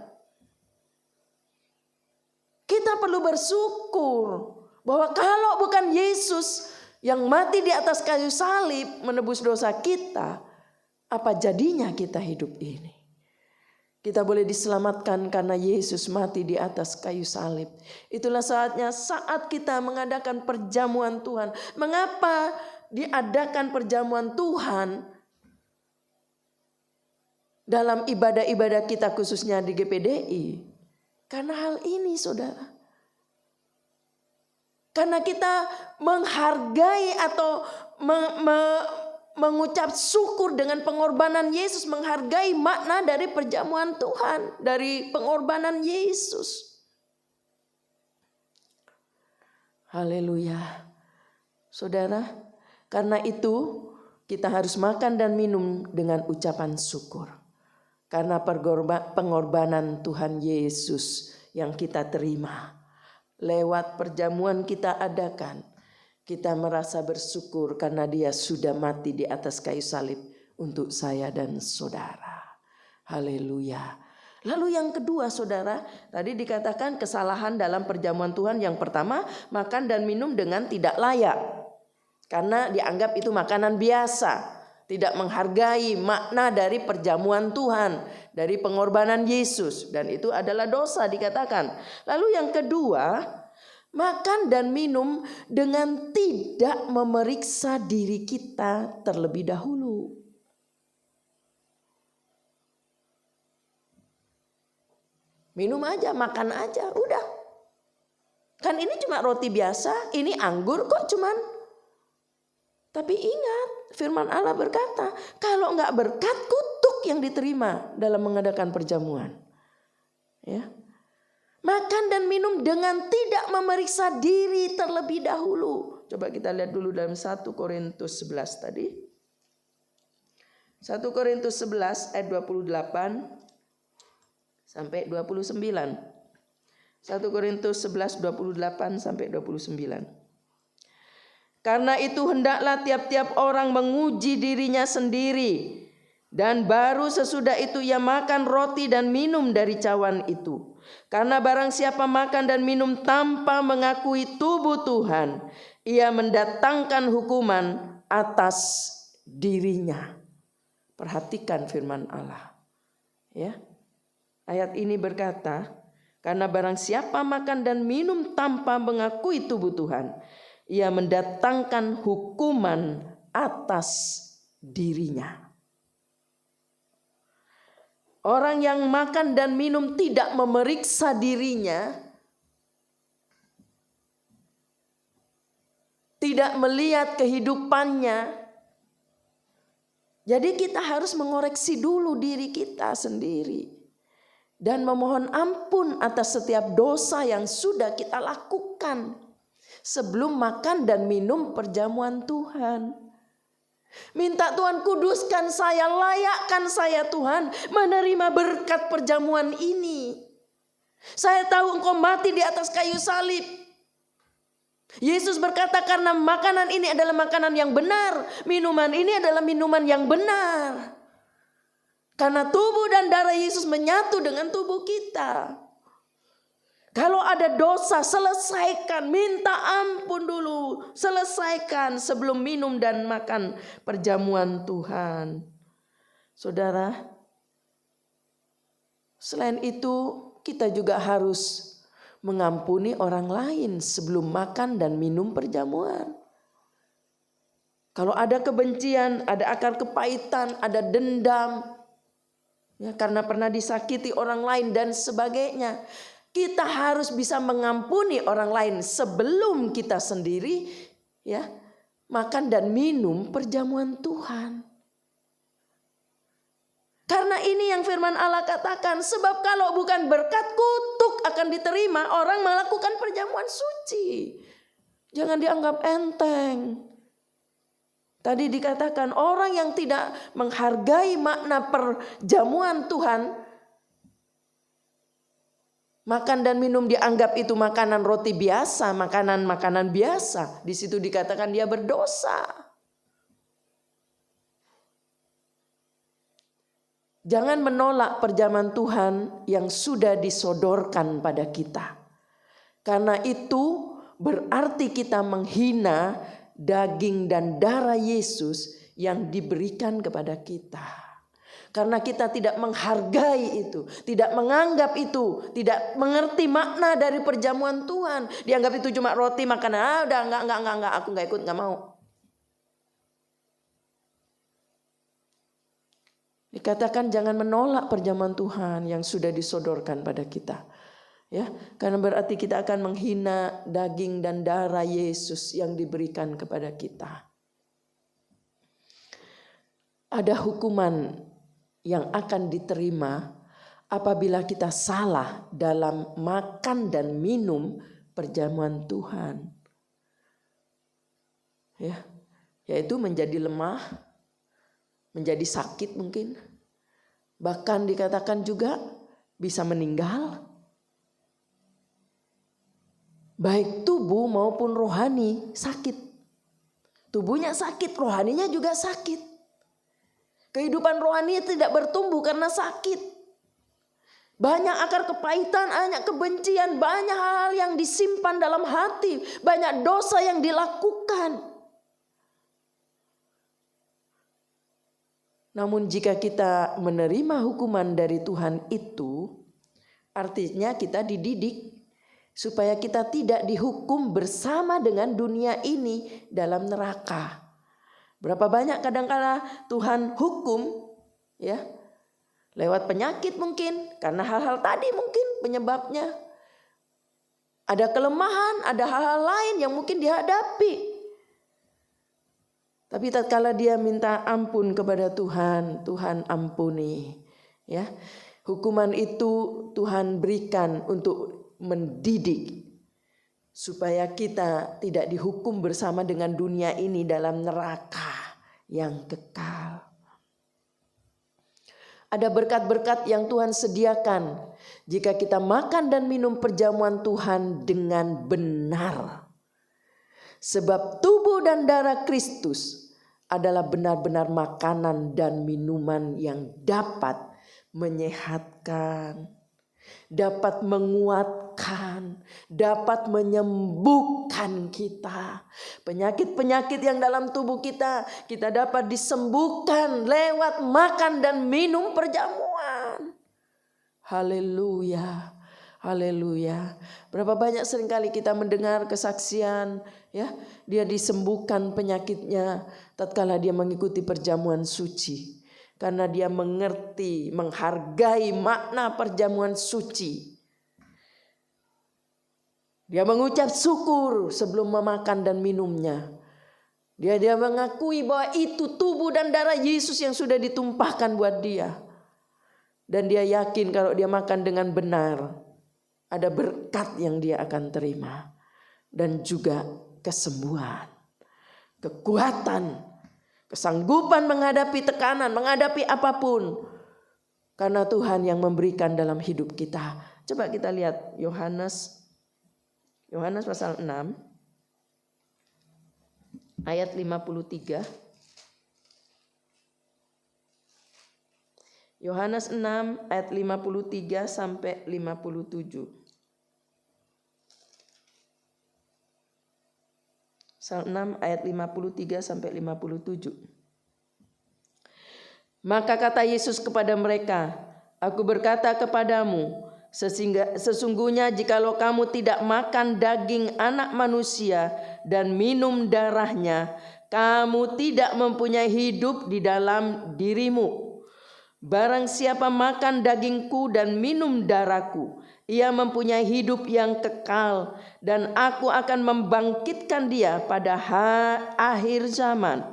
Kita perlu bersyukur bahwa kalau bukan Yesus yang mati di atas kayu salib menebus dosa kita, apa jadinya kita hidup ini? Kita boleh diselamatkan karena Yesus mati di atas kayu salib. Itulah saatnya saat kita mengadakan perjamuan Tuhan. Mengapa diadakan perjamuan Tuhan dalam ibadah-ibadah kita khususnya di GPDI? Karena hal ini, saudara. Karena kita menghargai atau mengucap syukur dengan pengorbanan Yesus, menghargai makna dari perjamuan Tuhan, dari pengorbanan Yesus. Haleluya. Saudara, karena itu kita harus makan dan minum dengan ucapan syukur. Karena pengorbanan Tuhan Yesus yang kita terima. Lewat perjamuan kita adakan, kita merasa bersyukur karena dia sudah mati di atas kayu salib untuk saya dan saudara. Haleluya. Lalu yang kedua, saudara, tadi dikatakan kesalahan dalam perjamuan Tuhan. Yang pertama, makan dan minum dengan tidak layak. Karena dianggap itu makanan biasa. Tidak menghargai makna dari perjamuan Tuhan, dari pengorbanan Yesus. Dan itu adalah dosa dikatakan. Lalu yang kedua, makan dan minum dengan tidak memeriksa diri kita terlebih dahulu. Minum aja, makan aja, udah. Kan ini cuma roti biasa, ini anggur kok cuman. Tapi ingat, firman Allah berkata, kalau enggak berkat, kutuk yang diterima dalam mengadakan perjamuan. Ya. Makan dan minum dengan tidak memeriksa diri terlebih dahulu. Coba kita lihat dulu dalam 1 Korintus 11 tadi. 1 Korintus 11 ayat 28 sampai 29. 1 Korintus 11 28 sampai 29. Karena itu hendaklah tiap-tiap orang menguji dirinya sendiri, dan baru sesudah itu ia makan roti dan minum dari cawan itu. Karena barang siapa makan dan minum tanpa mengakui tubuh Tuhan, ia mendatangkan hukuman atas dirinya. Perhatikan firman Allah. Ya. Ayat ini berkata, karena barang siapa makan dan minum tanpa mengakui tubuh Tuhan, ia mendatangkan hukuman atas dirinya. Orang yang makan dan minum tidak memeriksa dirinya, tidak melihat kehidupannya. Jadi kita harus mengoreksi dulu diri kita sendiri. Dan memohon ampun atas setiap dosa yang sudah kita lakukan sebelum makan dan minum perjamuan Tuhan. Minta Tuhan kuduskan saya, layakkan saya Tuhan menerima berkat perjamuan ini. Saya tahu Engkau mati di atas kayu salib. Yesus berkata karena makanan ini adalah makanan yang benar, minuman ini adalah minuman yang benar. Karena tubuh dan darah Yesus menyatu dengan tubuh kita. Kalau ada dosa, selesaikan, minta ampun dulu, selesaikan sebelum minum dan makan perjamuan Tuhan. Saudara, selain itu kita juga harus mengampuni orang lain sebelum makan dan minum perjamuan. Kalau ada kebencian, ada akar kepahitan, ada dendam, ya, karena pernah disakiti orang lain dan sebagainya. Kita harus bisa mengampuni orang lain sebelum kita sendiri ya makan dan minum perjamuan Tuhan. Karena ini yang firman Allah katakan, sebab kalau bukan berkat kutuk akan diterima orang melakukan perjamuan suci. Jangan dianggap enteng. Tadi dikatakan orang yang tidak menghargai makna perjamuan Tuhan, makan dan minum dianggap itu makanan roti biasa, makanan biasa. Di situ dikatakan dia berdosa. Jangan menolak perjamuan Tuhan yang sudah disodorkan pada kita. Karena itu berarti kita menghina daging dan darah Yesus yang diberikan kepada kita. Karena kita tidak menghargai itu, tidak menganggap itu, tidak mengerti makna dari perjamuan Tuhan. Dianggap itu cuma roti makanan, udah enggak, aku enggak ikut, enggak mau. Dikatakan jangan menolak perjamuan Tuhan yang sudah disodorkan pada kita. Ya, karena berarti kita akan menghina daging dan darah Yesus yang diberikan kepada kita. Ada hukuman yang akan diterima apabila kita salah dalam makan dan minum perjamuan Tuhan. Ya, yaitu menjadi lemah, menjadi sakit mungkin. Bahkan dikatakan juga bisa meninggal. Baik tubuh maupun rohani sakit. Tubuhnya sakit, rohaninya juga sakit. Kehidupan rohani tidak bertumbuh karena sakit. Banyak akar kepahitan, banyak kebencian, banyak hal yang disimpan dalam hati, banyak dosa yang dilakukan. Namun jika kita menerima hukuman dari Tuhan itu, artinya kita dididik supaya kita tidak dihukum bersama dengan dunia ini dalam neraka. Berapa banyak kadang-kala Tuhan hukum, ya, lewat penyakit mungkin, karena hal-hal tadi mungkin penyebabnya. Ada kelemahan, ada hal-hal lain yang mungkin dihadapi. Tapi tatkala dia minta ampun kepada Tuhan, Tuhan ampuni, ya. Hukuman itu Tuhan berikan untuk mendidik supaya kita tidak dihukum bersama dengan dunia ini dalam neraka yang kekal. Ada berkat-berkat yang Tuhan sediakan jika kita makan dan minum perjamuan Tuhan dengan benar. Sebab tubuh dan darah Kristus adalah benar-benar makanan dan minuman yang dapat menyehatkan, dapat menguatkan, dapat menyembuhkan kita. Penyakit-penyakit yang dalam tubuh kita dapat disembuhkan lewat makan dan minum perjamuan. Haleluya, haleluya. Berapa banyak seringkali kita mendengar kesaksian, ya, dia disembuhkan penyakitnya tatkala dia mengikuti perjamuan suci. Karena dia mengerti, menghargai makna perjamuan suci. Dia mengucap syukur sebelum memakan dan minumnya. Dia mengakui bahwa itu tubuh dan darah Yesus yang sudah ditumpahkan buat dia. Dan dia yakin kalau dia makan dengan benar, ada berkat yang dia akan terima. Dan juga kesembuhan, kekuatan, kesanggupan menghadapi tekanan, menghadapi apapun. Karena Tuhan yang memberikan dalam hidup kita. Coba kita lihat Yohanes pasal 6 ayat 53. Yohanes 6 ayat 53 sampai 57. Pasal 6 ayat 53 sampai 57. Maka kata Yesus kepada mereka, aku berkata kepadamu, sesungguhnya jikalau kamu tidak makan daging anak manusia dan minum darahnya, kamu tidak mempunyai hidup di dalam dirimu. Barang siapa makan dagingku dan minum darahku, ia mempunyai hidup yang kekal, dan aku akan membangkitkan dia pada akhir zaman.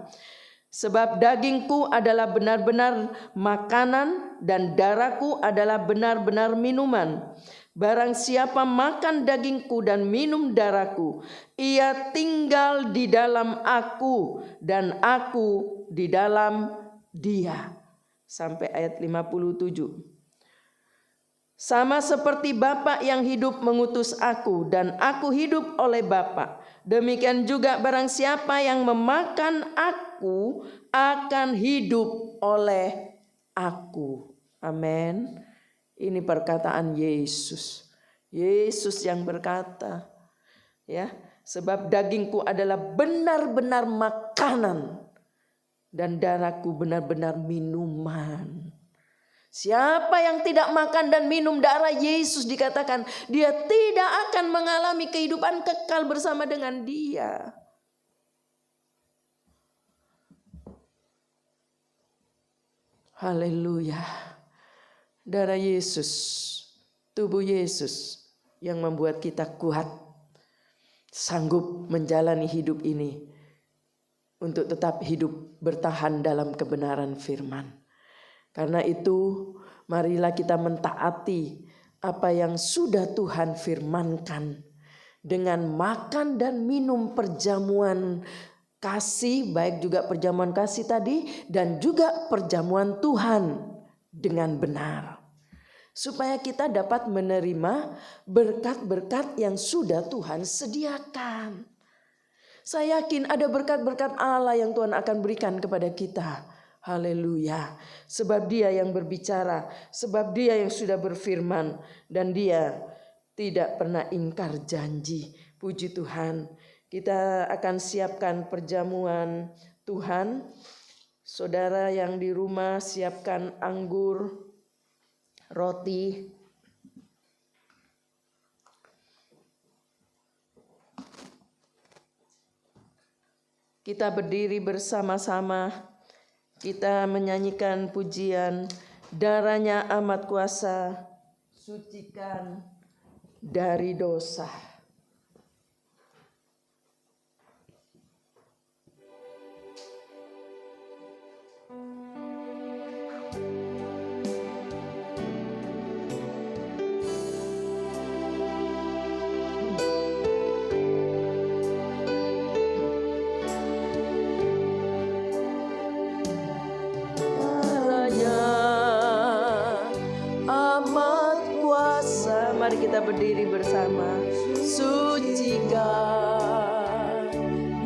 Sebab dagingku adalah benar-benar makanan dan darahku adalah benar-benar minuman. Barang siapa makan dagingku dan minum darahku, ia tinggal di dalam aku dan aku di dalam dia. Sampai ayat 57. Sama seperti Bapa yang hidup mengutus aku dan aku hidup oleh Bapa, demikian juga barang siapa yang memakan aku akan hidup oleh aku. Amin. Ini perkataan Yesus. Yesus yang berkata, ya, sebab dagingku adalah benar-benar makanan dan darahku benar-benar minuman. Siapa yang tidak makan dan minum darah Yesus, dikatakan dia tidak akan mengalami kehidupan kekal bersama dengan Dia. Haleluya. Darah Yesus, tubuh Yesus yang membuat kita kuat, sanggup menjalani hidup ini untuk tetap hidup bertahan dalam kebenaran firman. Karena itu marilah kita mentaati apa yang sudah Tuhan firmankan dengan makan dan minum perjamuan kasih, baik juga perjamuan kasih tadi dan juga perjamuan Tuhan dengan benar. Supaya kita dapat menerima berkat-berkat yang sudah Tuhan sediakan. Saya yakin ada berkat-berkat Allah yang Tuhan akan berikan kepada kita. Haleluya. Sebab Dia yang berbicara, sebab Dia yang sudah berfirman, dan Dia tidak pernah ingkar janji. Puji Tuhan. Kita akan siapkan perjamuan Tuhan. Saudara yang di rumah siapkan anggur, roti. Kita berdiri bersama-sama. Kita menyanyikan pujian, darahnya amat kuasa, sucikan dari dosa. Mari kita berdiri bersama. Sucikan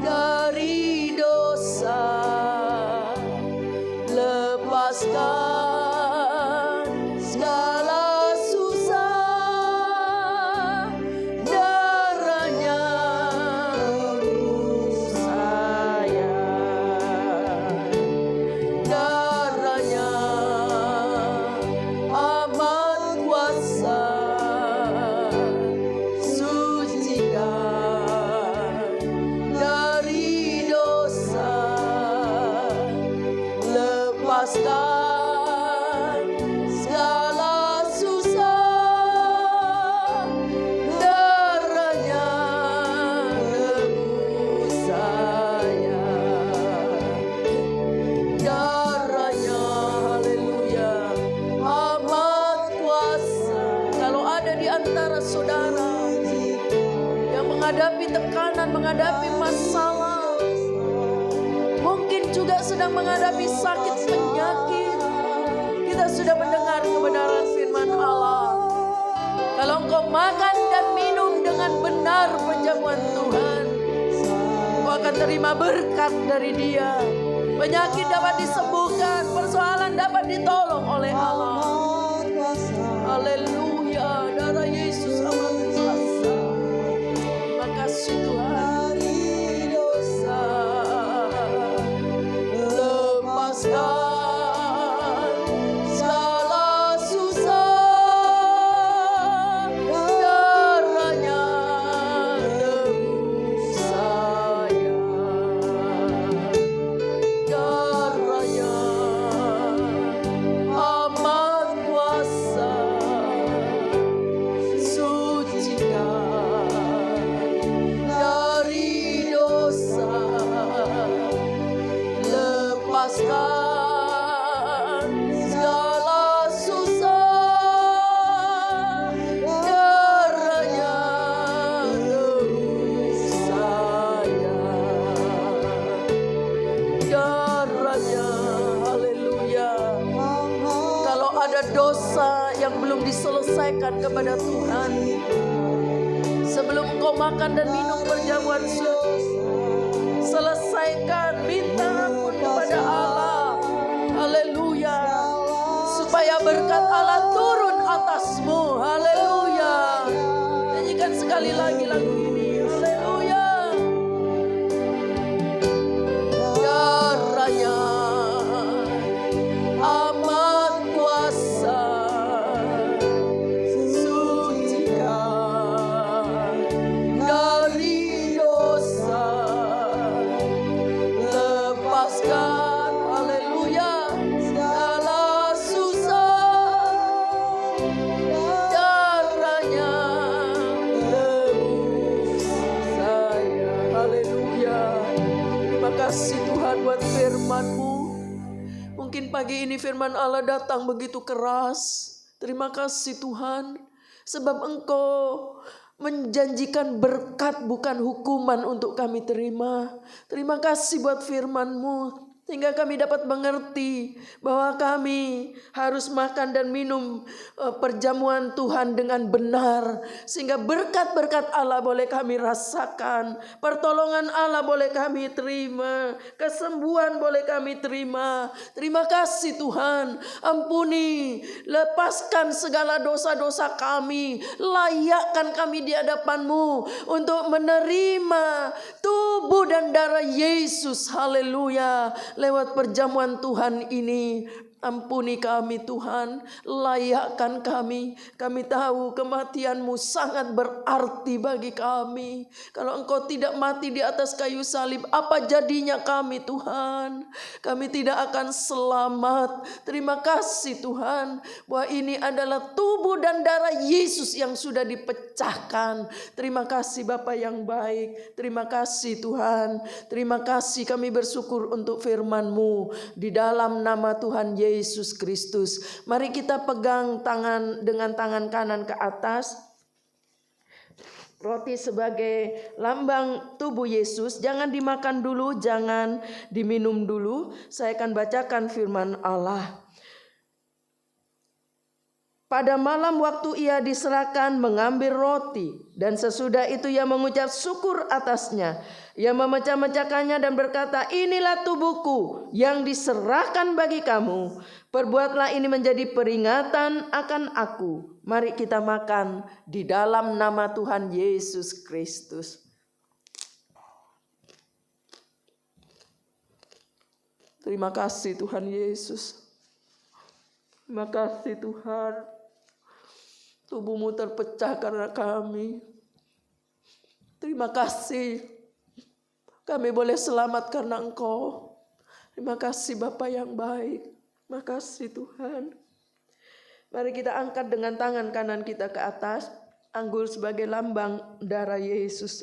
dari dosa, lepaskan segala susah, darahnya sayang, darahnya amat kuasa. Lepaskan segala susah, darahnya nebus saya, darahnya haleluya amat kuasa. Kalau ada di antara saudara yang menghadapi tekanan, menghadapi masalah, mungkin juga sedang menghadapi sakit penyakit, kita sudah mendengar kebenaran firman Allah. Kalau engkau makan dan minum dengan benar perjamuan Tuhan, engkau akan terima berkat dari Dia. Penyakit dapat disembuhkan, persoalan dapat ditolong oleh Allah. Haleluya, darah Yesus amat kuasa. Terima kasih Tuhan. Segala susah, darahnya nebus saya, darahnya amat dosa yang belum diselesaikan kepada Tuhan. Sebelum engkau makan dan minum perjamuan kudus, selesaikan, minta ampun kepada Allah. Haleluya. Supaya berkat Allah turun atasmu. Haleluya. Nyanyikan sekali lagi lagu ini. Haleluya. Darahnya amat kuasa, sucikan dari dosa, lepaskan, haleluya, segala susah. Darahnya tebus saya, haleluya. Terima kasih Tuhan buat firman-Mu. Mungkin pagi ini firman Allah datang begitu keras. Terima kasih Tuhan, sebab Engkau menjanjikan berkat bukan hukuman untuk kami terima. Terima kasih buat firman-Mu, sehingga kami dapat mengerti bahwa kami harus makan dan minum perjamuan Tuhan dengan benar. Sehingga berkat-berkat Allah boleh kami rasakan. Pertolongan Allah boleh kami terima. Kesembuhan boleh kami terima. Terima kasih Tuhan. Ampuni, lepaskan segala dosa-dosa kami. Layakkan kami di hadapan-Mu untuk menerima tubuh dan darah Yesus. Haleluya. Lewat perjamuan Tuhan ini, ampuni kami Tuhan, layakkan kami. Kami tahu kematian-Mu sangat berarti bagi kami. Kalau Engkau tidak mati di atas kayu salib, apa jadinya kami Tuhan? Kami tidak akan selamat. Terima kasih Tuhan, bahwa ini adalah tubuh dan darah Yesus yang sudah dipecahkan. Terima kasih Bapa yang baik. Terima kasih Tuhan. Terima kasih, kami bersyukur untuk firman-Mu di dalam nama Tuhan Yesus Kristus. Mari kita pegang tangan dengan tangan kanan ke atas. Roti sebagai lambang tubuh Yesus. Jangan dimakan dulu, jangan diminum dulu. Saya akan bacakan firman Allah. Pada malam waktu ia diserahkan mengambil roti, dan sesudah itu ia mengucap syukur atasnya. Ia memecah-mecahkannya dan berkata, inilah tubuhku yang diserahkan bagi kamu. Perbuatlah ini menjadi peringatan akan aku. Mari kita makan di dalam nama Tuhan Yesus Kristus. Terima kasih Tuhan Yesus. Terima kasih Tuhan. Tubuh-Mu terpecah karena kami. Terima kasih. Kami boleh selamat karena Engkau. Terima kasih Bapa yang baik. Terima kasih Tuhan. Mari kita angkat dengan tangan kanan kita ke atas. Anggur sebagai lambang darah Yesus.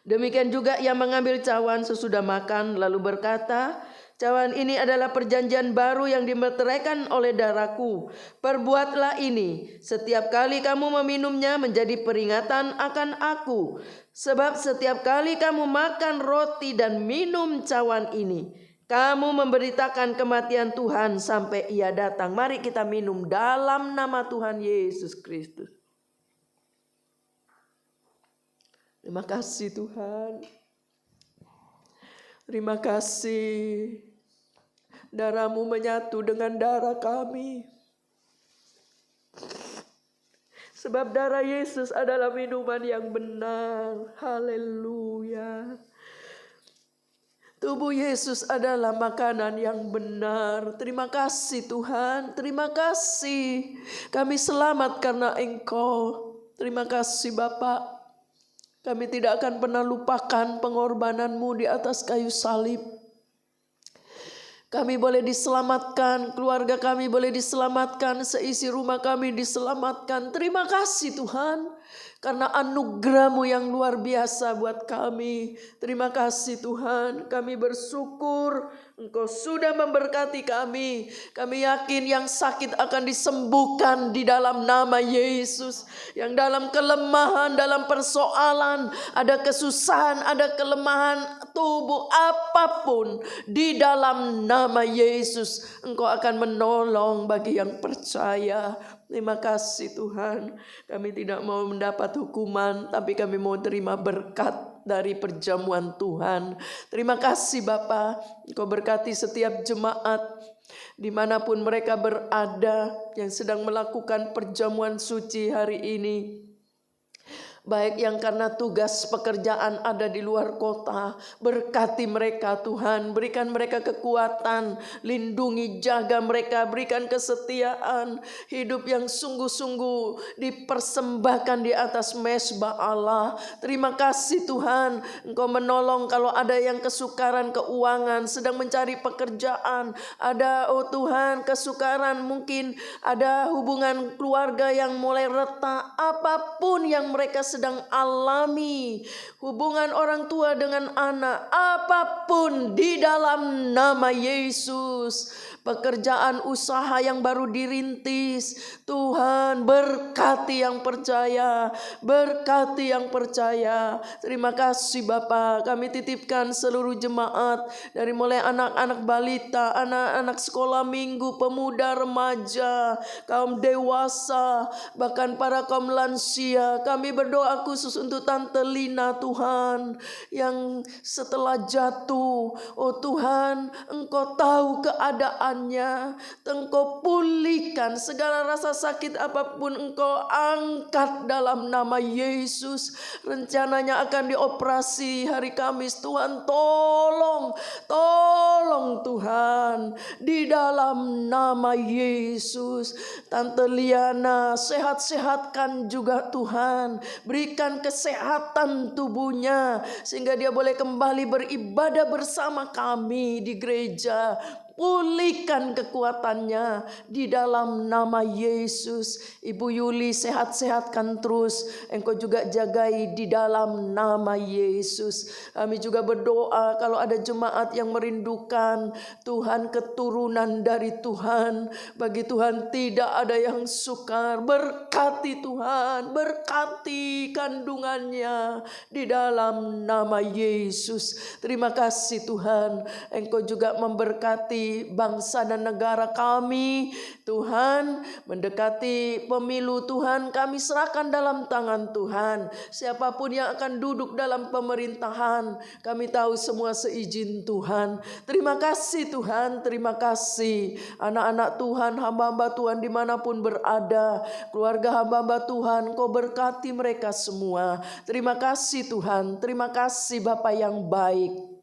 Demikian juga ia mengambil cawan sesudah makan lalu berkata, cawan ini adalah perjanjian baru yang dimeteraikan oleh darahku. Perbuatlah ini setiap kali kamu meminumnya menjadi peringatan akan aku. Sebab setiap kali kamu makan roti dan minum cawan ini, kamu memberitakan kematian Tuhan sampai ia datang. Mari kita minum dalam nama Tuhan Yesus Kristus. Terima kasih Tuhan. Terima kasih. Darah-Mu menyatu dengan darah kami. Sebab darah Yesus adalah minuman yang benar. Haleluya. Tubuh Yesus adalah makanan yang benar. Terima kasih Tuhan. Terima kasih. Kami selamat karena Engkau. Terima kasih Bapak. Kami tidak akan pernah lupakan pengorbanan-Mu di atas kayu salib. Kami boleh diselamatkan, keluarga kami boleh diselamatkan, seisi rumah kami diselamatkan. Terima kasih Tuhan, karena anugerah-Mu yang luar biasa buat kami. Terima kasih Tuhan, kami bersyukur Engkau sudah memberkati kami. Kami yakin yang sakit akan disembuhkan di dalam nama Yesus. Yang dalam kelemahan, dalam persoalan, ada kesusahan, ada kelemahan, tubuh apapun, di dalam nama Yesus Engkau akan menolong bagi yang percaya. Terima kasih Tuhan. Kami tidak mau mendapat hukuman, tapi kami mau terima berkat dari perjamuan Tuhan. Terima kasih Bapa. Engkau berkati setiap jemaat dimanapun mereka berada yang sedang melakukan perjamuan suci hari ini. Baik yang karena tugas pekerjaan ada di luar kota, berkati mereka Tuhan, berikan mereka kekuatan, lindungi, jaga mereka, berikan kesetiaan, hidup yang sungguh-sungguh dipersembahkan di atas mezbah Allah. Terima kasih Tuhan, Engkau menolong kalau ada yang kesukaran keuangan, sedang mencari pekerjaan, ada Tuhan kesukaran, mungkin ada hubungan keluarga yang mulai retak, apapun yang mereka sedang alami, hubungan orang tua dengan anak, apapun di dalam nama Yesus, pekerjaan usaha yang baru dirintis, Tuhan berkati yang percaya, berkati yang percaya. Terima kasih Bapa, kami titipkan seluruh jemaat dari mulai anak-anak balita, anak-anak sekolah minggu, pemuda, remaja, kaum dewasa, bahkan para kaum lansia. Kami berdoa khusus untuk Tante Lina Tuhan, yang setelah jatuh, oh Tuhan, Engkau tahu keadaannya, Engkau pulihkan segala rasa sakit apapun, Engkau angkat dalam nama Yesus. Rencananya akan dioperasi hari Kamis, Tuhan tolong Tuhan, di dalam nama Yesus. Tante Liana sehat-sehatkan juga Tuhan, berikan kesehatan tubuhnya sehingga dia boleh kembali beribadah bersama kami di gereja. Pulihkan kekuatannya di dalam nama Yesus. Ibu Yuli sehat-sehatkan terus, Engkau juga jagai di dalam nama Yesus. Kami juga berdoa kalau ada jemaat yang merindukan Tuhan keturunan dari Tuhan, bagi Tuhan tidak ada yang sukar. Berkati Tuhan, berkati kandungannya di dalam nama Yesus. Terima kasih Tuhan, Engkau juga memberkati bangsa dan negara kami. Tuhan, mendekati pemilu Tuhan, kami serahkan dalam tangan Tuhan. Siapapun yang akan duduk dalam pemerintahan, kami tahu semua seizin Tuhan. Terima kasih Tuhan, terima kasih anak-anak Tuhan, hamba-hamba Tuhan dimanapun berada, keluarga hamba-hamba Tuhan, Kau berkati mereka semua. Terima kasih Tuhan, terima kasih Bapa yang baik.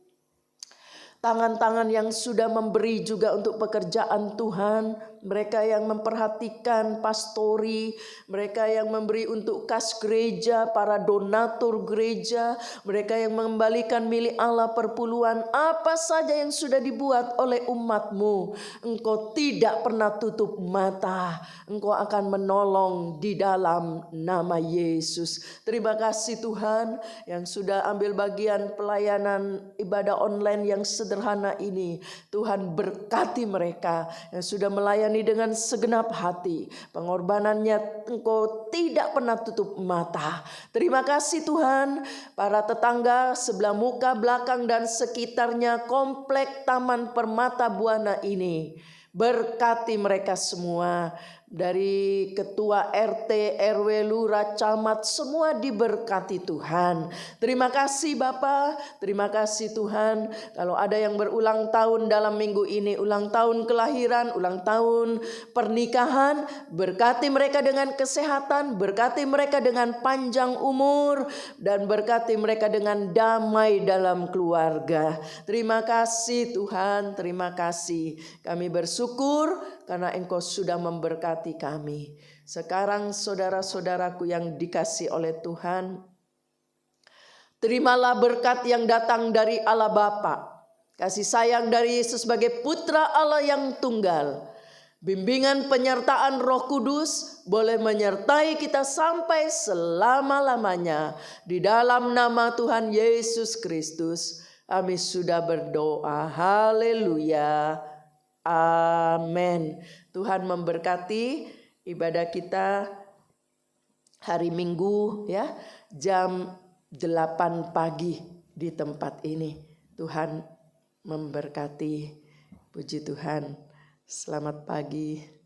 Tangan-tangan yang sudah memberi juga untuk pekerjaan Tuhan, mereka yang memperhatikan pastori, mereka yang memberi untuk kas gereja, para donatur gereja, mereka yang mengembalikan milik Allah perpuluhan, apa saja yang sudah dibuat oleh umat-Mu, Engkau tidak pernah tutup mata, Engkau akan menolong di dalam nama Yesus. Terima kasih Tuhan yang sudah ambil bagian pelayanan ibadah online yang sederhana ini. Tuhan berkati mereka yang sudah melayani dengan segenap hati. Pengorbanannya Engkau tidak pernah tutup mata. Terima kasih Tuhan. Para tetangga sebelah muka, belakang dan sekitarnya komplek Taman Permata Buana ini, berkati mereka semua. Dari ketua RT, RW, lurah, camat, semua diberkati Tuhan. Terima kasih Bapa, terima kasih Tuhan. Kalau ada yang berulang tahun dalam minggu ini, ulang tahun kelahiran, ulang tahun pernikahan, berkati mereka dengan kesehatan, berkati mereka dengan panjang umur, dan berkati mereka dengan damai dalam keluarga. Terima kasih Tuhan, terima kasih. Kami bersyukur karena Engkau sudah memberkati kami. Sekarang saudara-saudaraku yang dikasih oleh Tuhan, terimalah berkat yang datang dari Allah Bapa, kasih sayang dari Yesus sebagai putra Allah yang tunggal, bimbingan penyertaan Roh Kudus boleh menyertai kita sampai selama-lamanya. Di dalam nama Tuhan Yesus Kristus kami sudah berdoa. Haleluya. Amin. Tuhan memberkati ibadah kita hari Minggu ya, jam 8 pagi di tempat ini. Tuhan memberkati. Puji Tuhan. Selamat pagi.